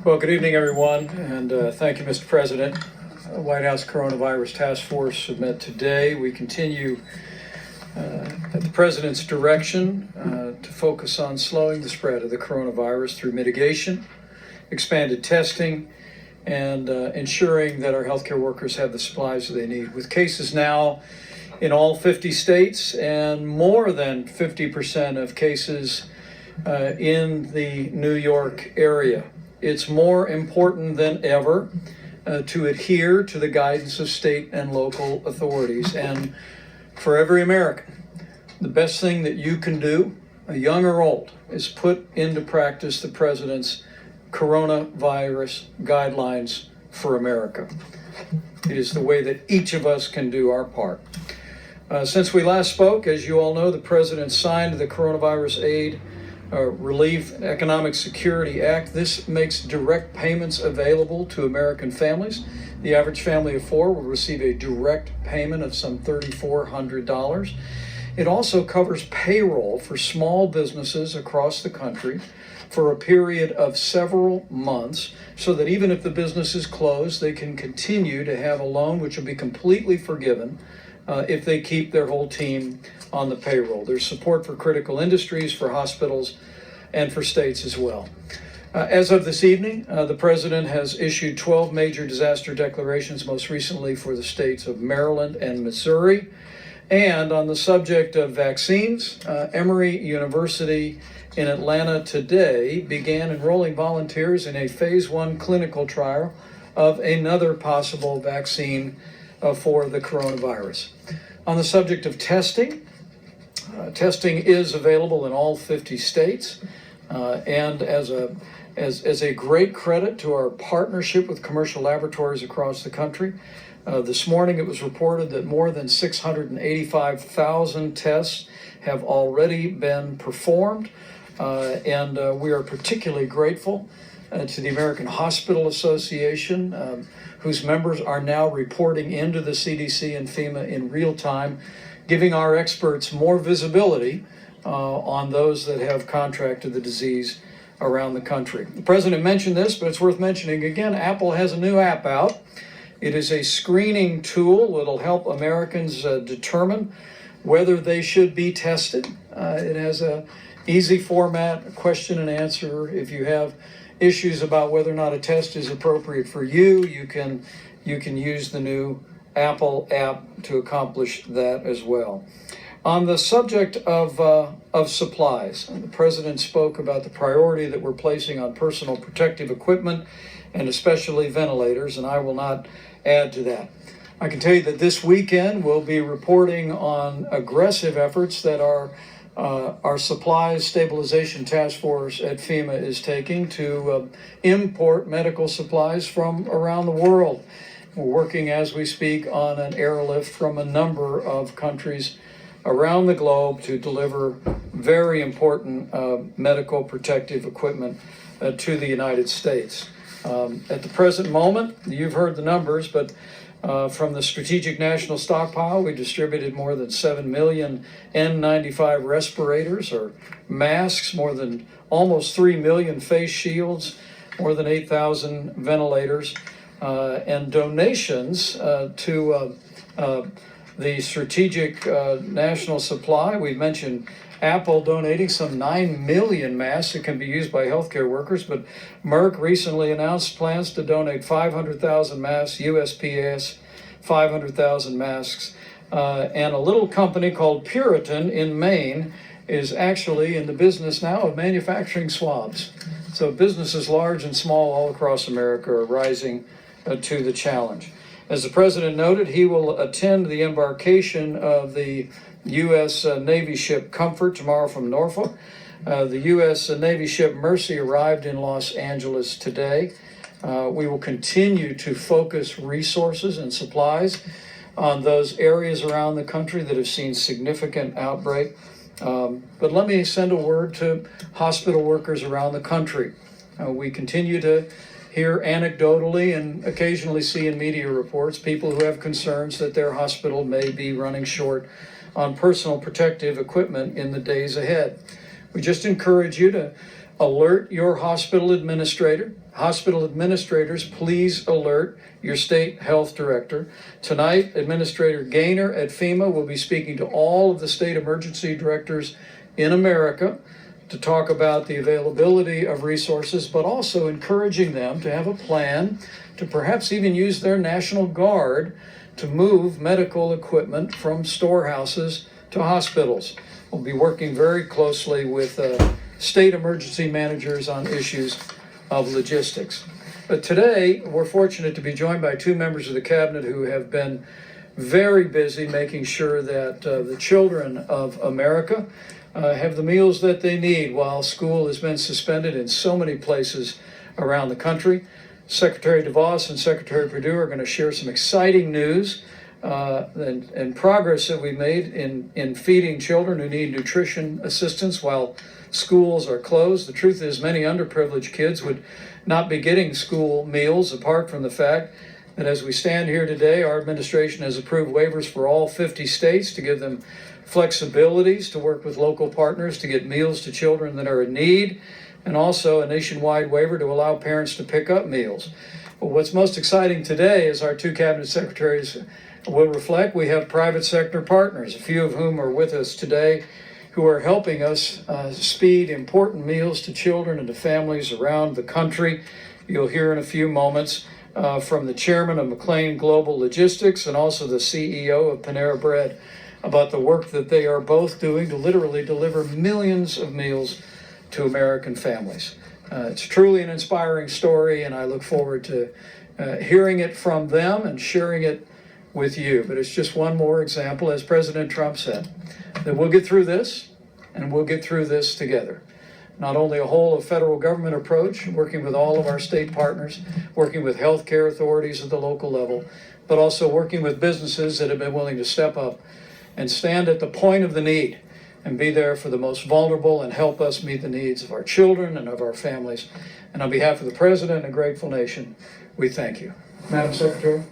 Well, good evening, everyone, and thank you, Mr. President. White House Coronavirus Task Force met today. We continue at the President's direction to focus on slowing the spread of the coronavirus through mitigation, expanded testing, and ensuring that our healthcare workers have the supplies that they need. With cases now in all 50 states and more than 50% of cases in the New York area, it's more important than ever to adhere to the guidance of state and local authorities. And for every American, the best thing that you can do, young or old, is put into practice the President's coronavirus guidelines for America. It is the way that each of us can do our part. Since we last spoke, as you all know, the President signed the Coronavirus Aid Relief and Economic Security Act. This makes direct payments available to American families. The average family of four will receive a direct payment of some $3,400. It also covers payroll for small businesses across the country for a period of several months, so that even if the business is closed, they can continue to have a loan which will be completely forgiven if they keep their whole team on the payroll. There's support for critical industries, for hospitals, and for states as well. As of this evening, the President has issued 12 major disaster declarations, most recently for the states of Maryland and Missouri. And on the subject of vaccines, Emory University in Atlanta today began enrolling volunteers in a phase 1 clinical trial of another possible vaccine for the coronavirus. On the subject of testing, testing is available in all 50 states, and as a great credit to our partnership with commercial laboratories across the country, this morning it was reported that more than 685,000 tests have already been performed, and we are particularly grateful to the American Hospital Association, whose members are now reporting into the CDC and FEMA in real time, giving our experts more visibility on those that have contracted the disease around the country. The President mentioned this, but it's worth mentioning again. Apple has a new app out. It is a screening tool that'll help Americans determine whether they should be tested. It has a easy format, a question and answer. If you have issues about whether or not a test is appropriate for you, you can use the new Apple app to accomplish that as well. On the subject of supplies, the President spoke about the priority that we're placing on personal protective equipment and especially ventilators, and I will not add to that. I can tell you that this weekend we'll be reporting on aggressive efforts that our Supplies Stabilization Task Force at FEMA is taking to import medical supplies from around the world. We're working as we speak on an airlift from a number of countries around the globe to deliver very important medical protective equipment to the United States. At the present moment, you've heard the numbers, but from the Strategic National Stockpile, we distributed more than 7 million N95 respirators or masks, more than almost 3 million face shields, more than 8,000 ventilators, and donations to the Strategic National Supply. We've mentioned Apple donating some 9 million masks that can be used by healthcare workers, but Merck recently announced plans to donate 500,000 masks, USPS 500,000 masks, and a little company called Puritan in Maine is actually in the business now of manufacturing swabs. So businesses large and small all across America are rising to the challenge. As the President noted, he will attend the embarkation of the U.S. Navy ship Comfort tomorrow from Norfolk. The U.S. Navy ship Mercy arrived in Los Angeles today. We will continue to focus resources and supplies on those areas around the country that have seen significant outbreak. But let me send a word to hospital workers around the country. We continue to hear anecdotally and occasionally see in media reports people who have concerns that their hospital may be running short on personal protective equipment in the days ahead. We just encourage you to alert your hospital administrator. Hospital administrators, please alert your state health director. Tonight, Administrator Gaynor at FEMA will be speaking to all of the state emergency directors in America to talk about the availability of resources, but also encouraging them to have a plan to perhaps even use their National Guard to move medical equipment from storehouses to hospitals. We'll be working very closely with state emergency managers on issues of logistics. But today, we're fortunate to be joined by two members of the cabinet who have been very busy making sure that the children of America have the meals that they need while school has been suspended in so many places around the country. Secretary DeVos and Secretary Perdue are going to share some exciting news and progress that we've made in feeding children who need nutrition assistance while schools are closed. The truth is, many underprivileged kids would not be getting school meals apart from the fact that as we stand here today, our administration has approved waivers for all 50 states to give them flexibilities to work with local partners to get meals to children that are in need, and also a nationwide waiver to allow parents to pick up meals. But what's most exciting today, as our two cabinet secretaries will reflect, we have private sector partners, a few of whom are with us today, who are helping us speed important meals to children and to families around the country. You'll hear in a few moments from the chairman of McLean Global Logistics and also the CEO of Panera Bread about the work that they are both doing to literally deliver millions of meals to American families. It's truly an inspiring story, and I look forward to hearing it from them and sharing it with you. But it's just one more example, as President Trump said, that we'll get through this, and we'll get through this together. Not only a whole of federal government approach, working with all of our state partners, working with healthcare authorities at the local level, but also working with businesses that have been willing to step up and stand at the point of the need and be there for the most vulnerable and help us meet the needs of our children and of our families. And on behalf of the President and a grateful nation, we thank you. Madam Secretary.